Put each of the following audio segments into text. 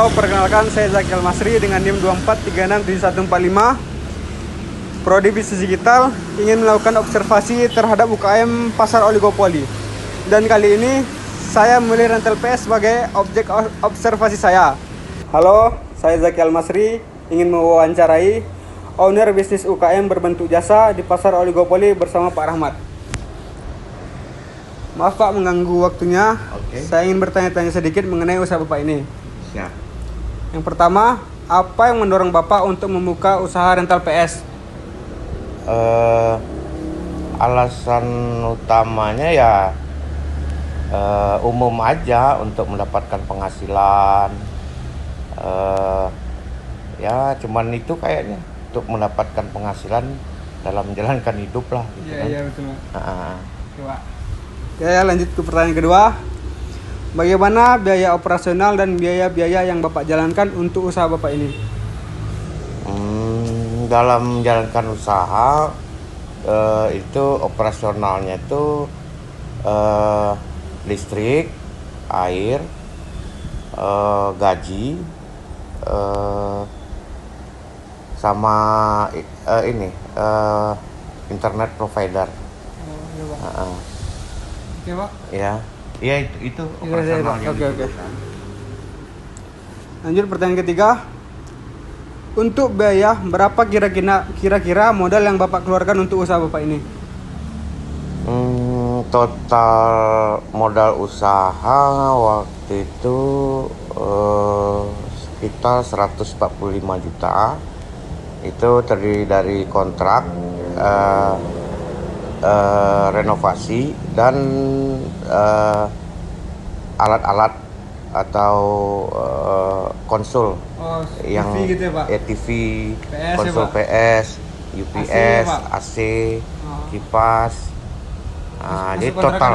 Halo, perkenalkan saya Zakiel Masri dengan NIM 24367145. Prodi Bisnis Digital ingin melakukan observasi terhadap UKM pasar oligopoli. Dan kali ini saya memilih rental PS sebagai objek observasi saya. Halo, saya Zakiel Masri ingin mewawancarai owner bisnis UKM berbentuk jasa di pasar oligopoli bersama Pak Rahmat. Maaf Pak mengganggu waktunya. Oke. Saya ingin bertanya-tanya sedikit mengenai usaha Bapak ini. Siap. Yang pertama, apa yang mendorong Bapak untuk membuka usaha rental PS? Alasan utamanya ya umum aja untuk mendapatkan penghasilan. Ya cuman itu kayaknya untuk mendapatkan penghasilan dalam menjalankan hidup lah. Gitu kan. Iya betul Pak. Oke, Pak. Oke, lanjut ke pertanyaan kedua. Bagaimana biaya operasional dan biaya-biaya yang Bapak jalankan untuk usaha Bapak ini? Dalam menjalankan usaha itu operasionalnya itu listrik, air, gaji, sama ini internet provider. Iya, Pak. Oke, Pak. Ya itu operasionalnya. Oke. Lanjut pertanyaan ketiga. Untuk biaya berapa kira-kira modal yang Bapak keluarkan untuk usaha Bapak ini? Total modal usaha waktu itu sekitar 145 juta. Itu terdiri dari kontrak, renovasi dan alat-alat atau konsul yang TV gitu ya, Pak? TV, PS konsul ya, Pak? PS, UPS, AC, Pak? AC, kipas. Jadi total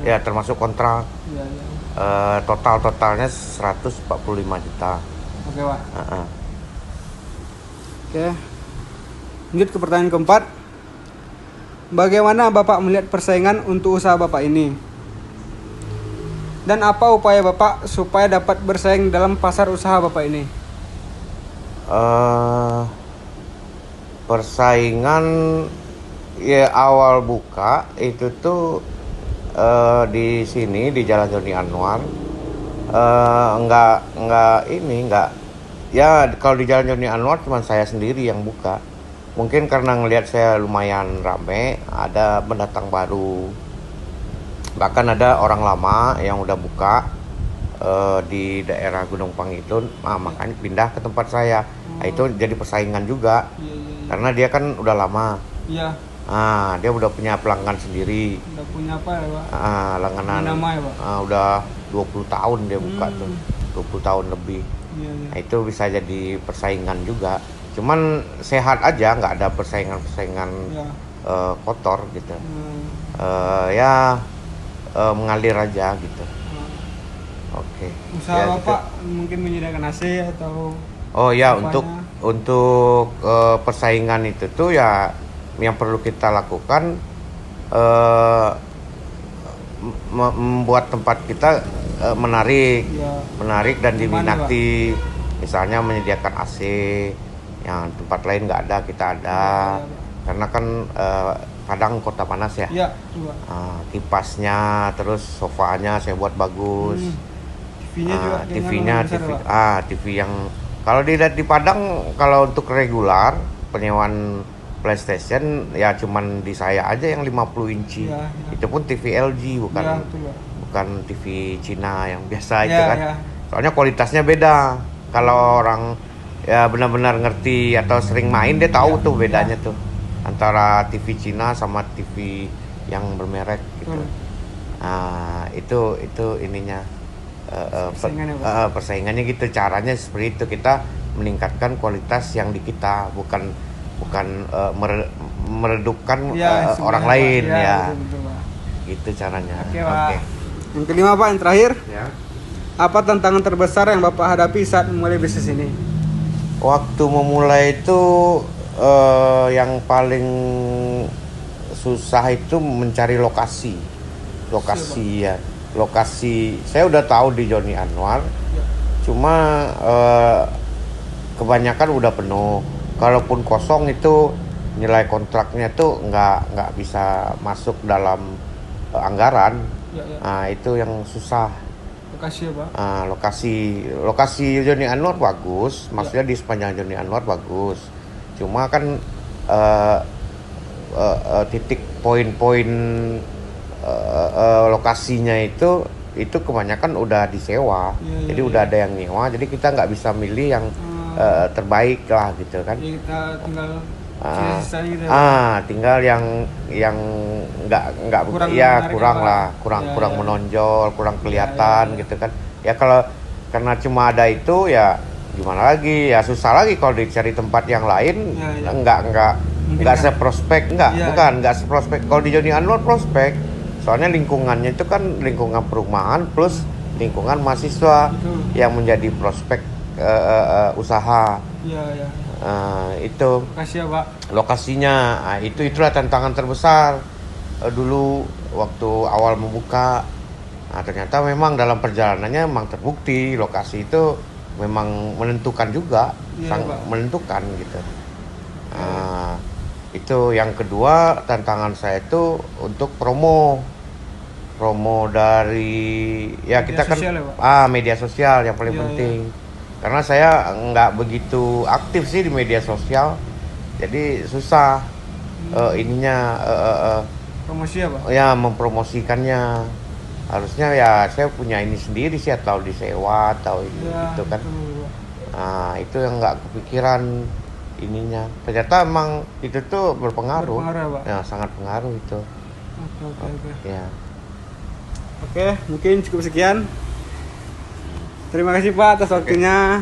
ya termasuk kontrak. Iya. Totalnya 145 juta. Oke, Pak. Oke. Lanjut ke pertanyaan keempat. Bagaimana Bapak melihat persaingan untuk usaha Bapak ini? Dan apa upaya Bapak supaya dapat bersaing dalam pasar usaha Bapak ini? Persaingan ya awal buka itu tuh di sini di Jalan Joni Anwar. Enggak ya kalau di Jalan Joni Anwar cuma saya sendiri yang buka. Mungkin karena ngelihat saya lumayan rame, ada pendatang baru. Bahkan ada orang lama yang udah buka di daerah Gunung Pangitun, makanya pindah ke tempat saya. Nah, itu jadi persaingan juga. Karena dia kan udah lama. Iya. Dia udah punya pelanggan sendiri. Udah punya apa ya, Pak? Langganan. Nama ya, Pak? Udah 20 tahun dia buka tuh. 20 tahun lebih. Iya. Nah, itu bisa jadi persaingan juga. Cuman sehat aja, nggak ada persaingan kotor gitu. Mengalir aja gitu. Oke. Usaha Bapak mungkin menyediakan AC atau? Oh ya, apanya? untuk persaingan itu tuh ya yang perlu kita lakukan membuat tempat kita menarik dan diminati. Misalnya menyediakan AC yang tempat lain nggak ada, kita ada. Karena kan Padang kota panas ya. Iya. Kipasnya, terus sofanya saya buat bagus. TV-nya juga. TV yang kalau dilihat di Padang, kalau untuk regular penyewaan PlayStation ya cuman di saya aja yang 50 inci. Ya. Itu pun TV LG bukan TV Cina yang biasa itu kan. Ya. Soalnya kualitasnya beda. Kalau orang ya benar-benar ngerti atau sering main dia tahu tuh bedanya tuh antara TV Cina sama TV yang bermerek gitu. Itu ininya persaingannya gitu, caranya seperti itu, kita meningkatkan kualitas yang di kita, bukan meredupkan orang lain ya. Betul, gitu caranya. Oke. Yang kelima Pak, yang terakhir. Ya. Apa tantangan terbesar yang Bapak hadapi saat memulai bisnis ini? Waktu memulai itu yang paling susah itu mencari lokasi ya. Lokasi saya udah tahu di Joni Anwar, Cuma kebanyakan udah penuh. Kalaupun kosong itu nilai kontraknya tuh nggak bisa masuk dalam anggaran. Ya, ya. Nah, itu yang susah. Lokasi ya Pak. Lokasi Joni Anwar bagus, maksudnya di sepanjang Joni Anwar bagus. Cuma kan titik poin-poin lokasinya itu kebanyakan udah disewa. Iya, Jadi iya, udah iya. ada yang nyewa, jadi kita nggak bisa milih yang terbaik lah gitu kan. Jadi kita tinggal Ah, sisa-sisanya gitu ya, Pak. tinggal yang nggak Kurang ya menarik kurang apa? lah, Ya, kurang ya. menonjol, kurang Ya, kelihatan ya, ya. gitu kan. Ya kalau karena cuma ada itu ya gimana lagi, ya susah lagi kalau dicari tempat yang lain. Ya, ya. Mungkin Nggak kan. seprospek, Ya, bukan nggak seprospek. Kalau di Joni Anwar prospek, soalnya lingkungannya itu kan lingkungan perumahan plus lingkungan mahasiswa Itu. yang menjadi prospek usaha. Iya, ya. Itu Makasih ya Pak. lokasinya. Itulah tantangan terbesar dulu waktu awal membuka. Ternyata memang dalam perjalanannya memang terbukti lokasi itu memang menentukan juga. Iya, Pak. Menentukan gitu. Itu yang kedua, tantangan saya itu untuk promo dari ya Media kita kan sosial ya, Pak? media sosial yang paling Iya, penting. Karena saya nggak begitu aktif sih di media sosial, jadi susah Promosi ya Pak? ya mempromosikannya. Harusnya ya saya punya ini sendiri sih, atau disewa atau ini Ya, gitu kan. betul, Pak. Itu yang nggak kepikiran ininya. Ternyata emang itu tuh berpengaruh. Berpengaruh ya, Pak? Ya, sangat pengaruh itu. Oke. Ya. Oke, mungkin cukup sekian. Terima kasih Pak atas waktunya.